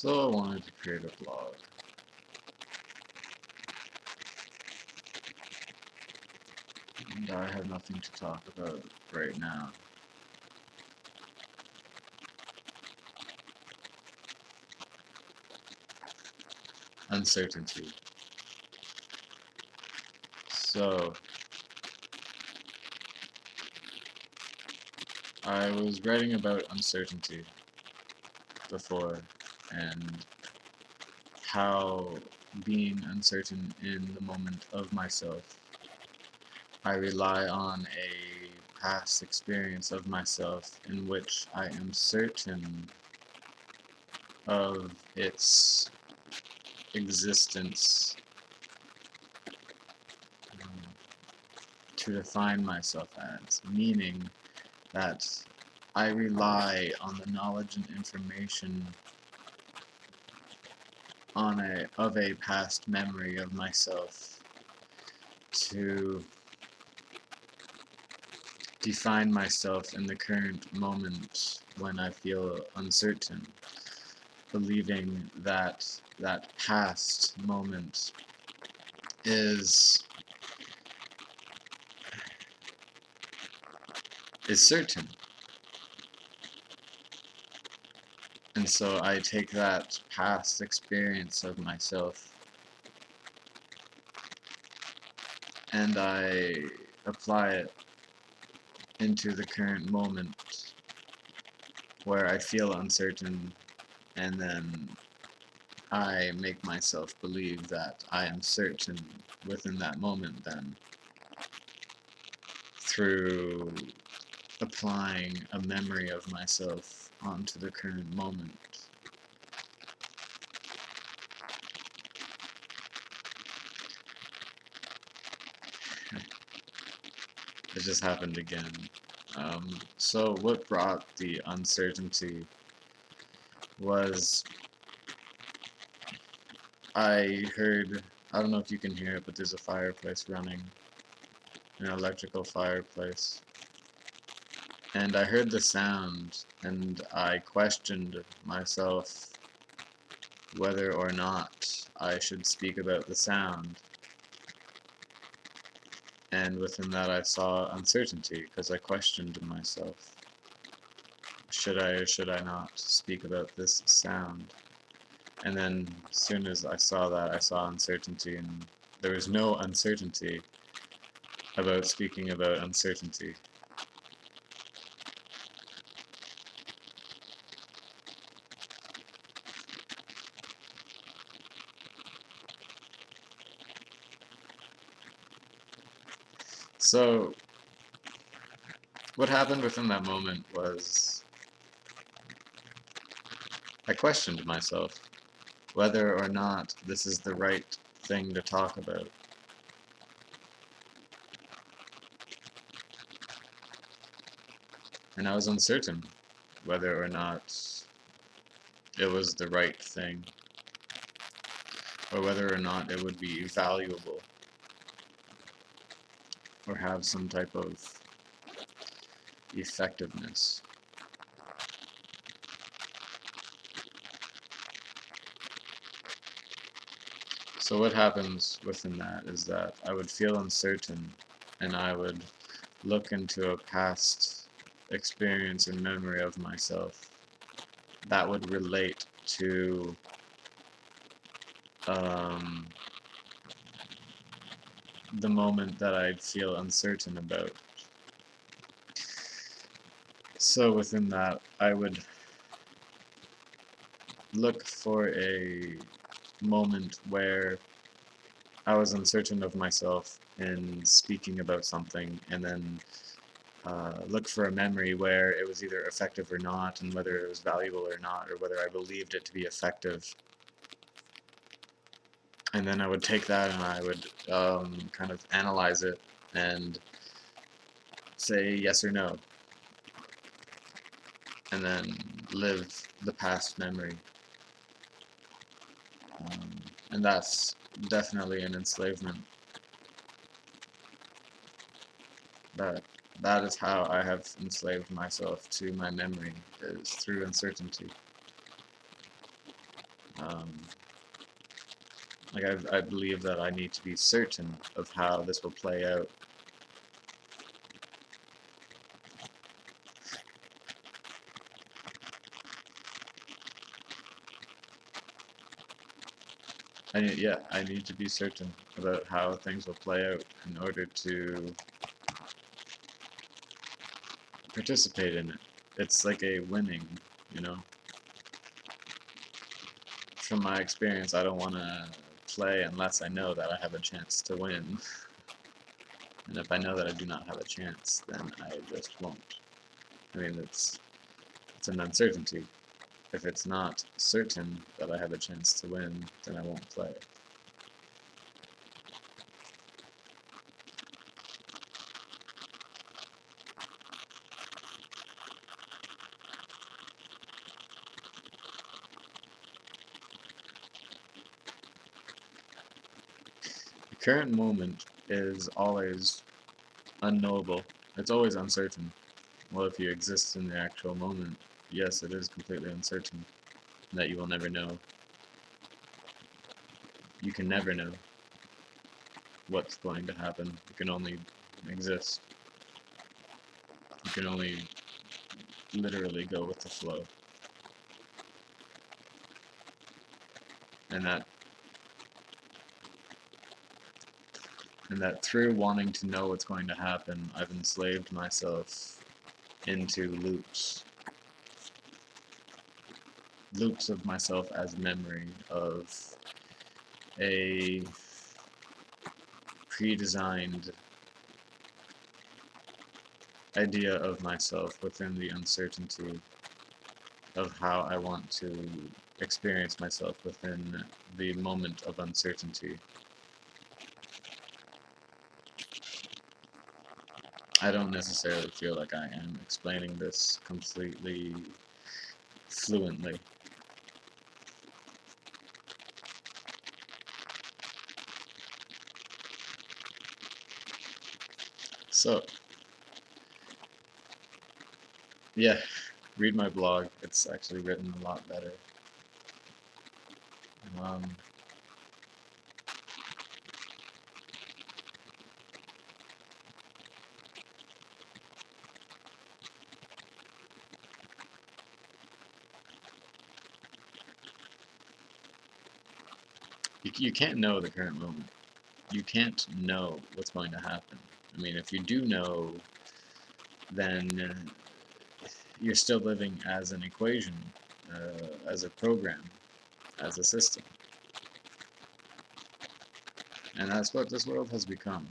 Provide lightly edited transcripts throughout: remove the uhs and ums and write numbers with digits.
So I wanted to create a blog. And I have nothing to talk about right now. Uncertainty. So, I was writing about uncertainty before and how being uncertain in the moment of myself, I rely on a past experience of myself in which I am certain of its existence to define myself as, meaning that I rely on the knowledge and information of a past memory of myself to define myself in the current moment when I feel uncertain, believing that that past moment is certain. And so I take that past experience of myself and I apply it into the current moment where I feel uncertain, and then I make myself believe that I am certain within that moment then through applying a memory of myself onto the current moment. It just happened again. So what brought the uncertainty was I don't know if you can hear it, but there's a fireplace running, an electrical fireplace. And I heard the sound, and I questioned myself whether or not I should speak about the sound. And within that I saw uncertainty, because I questioned myself. Should I or should I not speak about this sound? And then as soon as I saw that, I saw uncertainty, and there was no uncertainty about speaking about uncertainty. So what happened within that moment was I questioned myself whether or not this is the right thing to talk about. And I was uncertain whether or not it was the right thing, or whether or not it would be valuable or have some type of effectiveness. So what happens within that is that I would feel uncertain, and I would look into a past experience and memory of myself that would relate to the moment that I'd feel uncertain about. So within that, I would look for a moment where I was uncertain of myself in speaking about something, and then look for a memory where it was either effective or not, and whether it was valuable or not, or whether I believed it to be effective. And then I would take that and I would kind of analyze it and say yes or no, and then live the past memory. And that's definitely an enslavement. That is how I have enslaved myself to my memory, is through uncertainty. Um, like I believe that I need to be certain of how this will play out. I need to be certain about how things will play out in order to participate in it. It's like a winning, you know. From my experience, I don't want to play unless I know that I have a chance to win. And if I know that I do not have a chance, then I just won't. I mean, it's an uncertainty. If it's not certain that I have a chance to win, then I won't play. The current moment is always unknowable. It's always uncertain. Well, if you exist in the actual moment, yes, it is completely uncertain that you will never know. You can never know what's going to happen. You can only exist. You can only literally go with the flow. And that through wanting to know what's going to happen, I've enslaved myself into loops of myself as memory of a pre-designed idea of myself within the uncertainty of how I want to experience myself within the moment of uncertainty. I don't necessarily feel like I am explaining this completely fluently. So, yeah, read my blog. It's actually written a lot better. Um, you can't know the current moment. You can't know what's going to happen. I mean, if you do know, then you're still living as an equation, as a program, as a system. And that's what this world has become.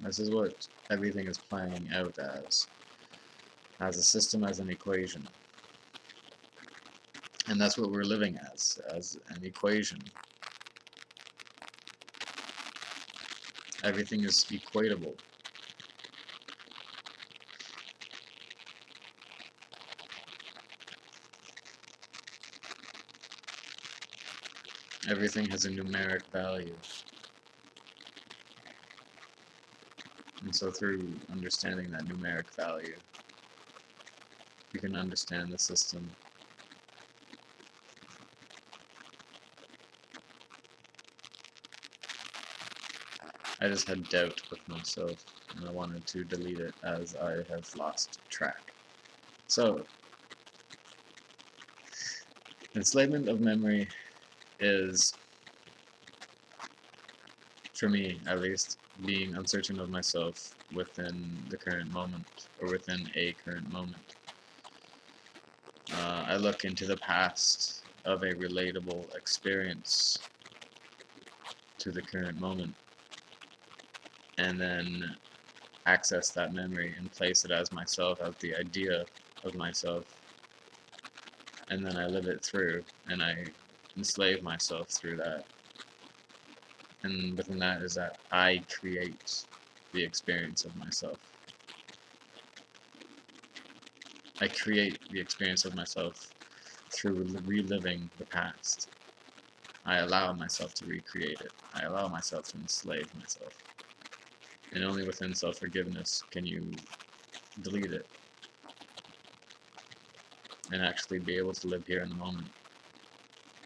This is what everything is playing out as a system, as an equation. And that's what we're living as an equation. Everything is equatable. Everything has a numeric value. And so through understanding that numeric value, you can understand the system. I just had doubt with myself, and I wanted to delete it as I have lost track. So, enslavement of memory is, for me at least, being uncertain of myself within the current moment, or within a current moment. I look into the past of a relatable experience to the current moment, and then access that memory and place it as myself, as the idea of myself, and then I live it through, and I enslave myself through that. And within that is that I create the experience of myself. I create the experience of myself through reliving the past. I allow myself to recreate it. I allow myself to enslave myself. And only within self-forgiveness can you delete it and actually be able to live here in the moment.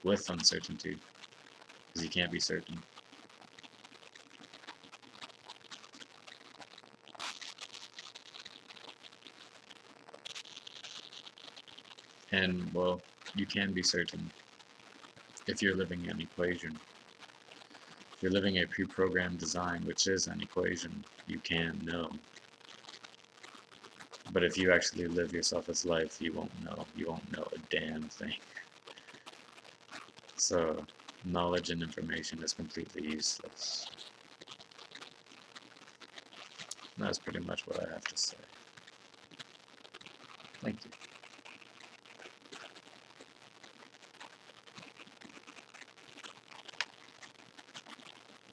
with uncertainty, because you can't be certain. And, well, you can be certain if you're living an equation. If you're living a pre-programmed design, which is an equation, you can know. But if you actually live yourself as life, you won't know. You won't know a damn thing. So, knowledge and information is completely useless. And that's pretty much what I have to say. Thank you.